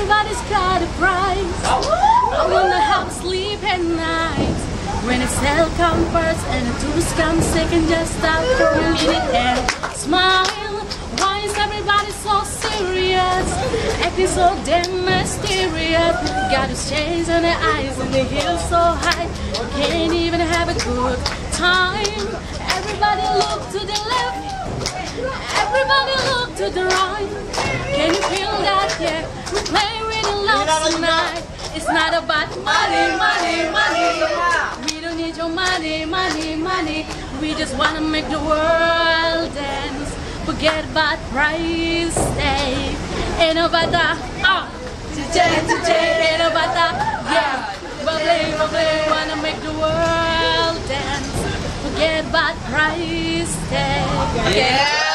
Everybody's got a price. I wanna have sleep at night. When it's hell come first and the tools come second, just stop for a minute and smile. Why is everybody so serious? Acting so damn mysterious. Got his shades on the eyes and the heels so high. Can't even have a good time. Everybody look to the left. Everybody look to the right. Can you feel that? Yeah, we play really loud tonight. It's not about money, money, money. We don't need your money, money, money. We just wanna make the world dance. Forget about price tag. Ain't about that. Ain't about that. Yeah, bubbly, bubbly. Wanna make the world dance. Forget about price tag. Yeah.